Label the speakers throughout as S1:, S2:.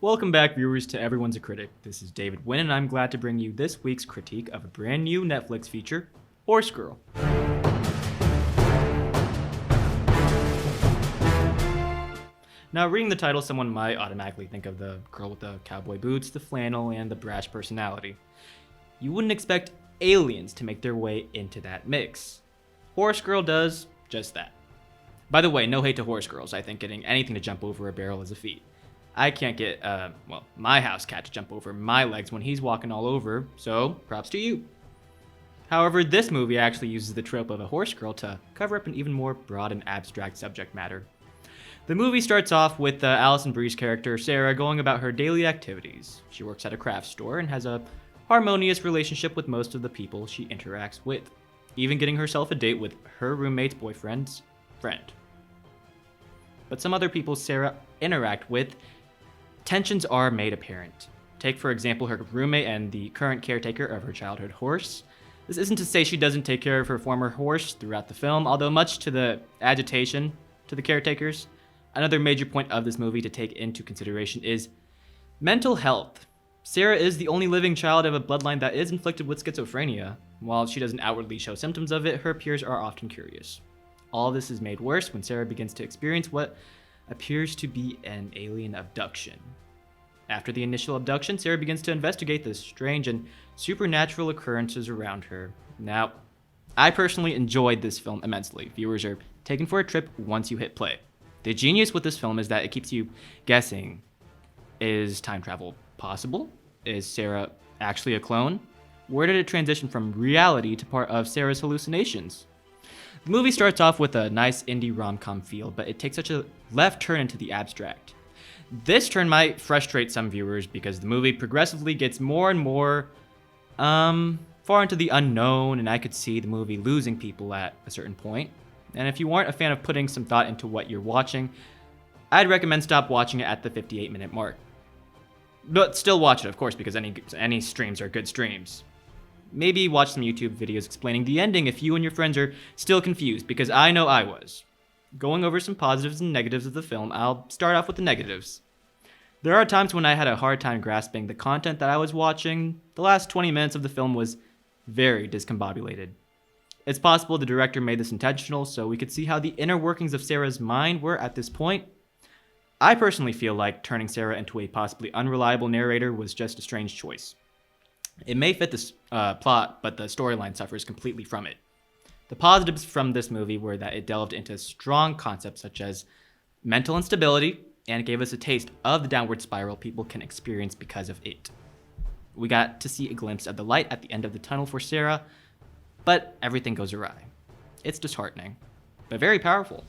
S1: Welcome back, viewers, to Everyone's a Critic. This is David Winn, and I'm glad to bring you this week's critique of a brand new Netflix feature, Horse Girl. Now, reading the title, someone might automatically think of the girl with the cowboy boots, the flannel, and the brash personality. You wouldn't expect aliens to make their way into that mix. Horse Girl does just that. By the way, no hate to horse girls. I think getting anything to jump over a barrel is a feat. I can't get, my house cat to jump over my legs when he's walking all over, so props to you. However, this movie actually uses the trope of a horse girl to cover up an even more broad and abstract subject matter. The movie starts off with Alison Brie's character, Sarah, going about her daily activities. She works at a craft store and has a harmonious relationship with most of the people she interacts with, even getting herself a date with her roommate's boyfriend's friend. But some other people Sarah interact with, tensions are made apparent. Take, for example, her roommate and the current caretaker of her childhood horse. This isn't to say she doesn't take care of her former horse throughout the film, although much to the agitation to the caretakers. Another major point of this movie to take into consideration is mental health. Sarah is the only living child of a bloodline that is inflicted with schizophrenia. While she doesn't outwardly show symptoms of it, her peers are often curious. All this is made worse when Sarah begins to experience what appears to be an alien abduction. After the initial abduction, Sarah begins to investigate the strange and supernatural occurrences around her. Now, I personally enjoyed this film immensely. Viewers are taken for a trip once you hit play. The genius with this film is that it keeps you guessing. Is time travel possible? Is Sarah actually a clone? Where did it transition from reality to part of Sarah's hallucinations? The movie starts off with a nice indie rom-com feel, but it takes such a left turn into the abstract. This turn might frustrate some viewers because the movie progressively gets more and more far into the unknown, and I could see the movie losing people at a certain point. And if you aren't a fan of putting some thought into what you're watching, I'd recommend stop watching it at the 58-minute mark. But still watch it, of course, because any streams are good streams. Maybe watch some YouTube videos explaining the ending if you and your friends are still confused, because I know I was. Going over some positives and negatives of the film, I'll start off with the negatives. There are times when I had a hard time grasping the content that I was watching. The last 20 minutes of the film was very discombobulated. It's possible the director made this intentional so we could see how the inner workings of Sarah's mind were at this point. I personally feel like turning Sarah into a possibly unreliable narrator was just a strange choice. It may fit the plot, but the storyline suffers completely from it. The positives from this movie were that it delved into strong concepts such as mental instability and gave us a taste of the downward spiral people can experience because of it. We got to see a glimpse of the light at the end of the tunnel for Sarah, but everything goes awry. It's disheartening, but very powerful.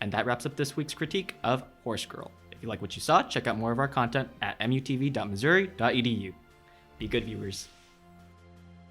S1: And that wraps up this week's critique of Horse Girl. If you like what you saw, check out more of our content at mutv.missouri.edu. Be good, viewers.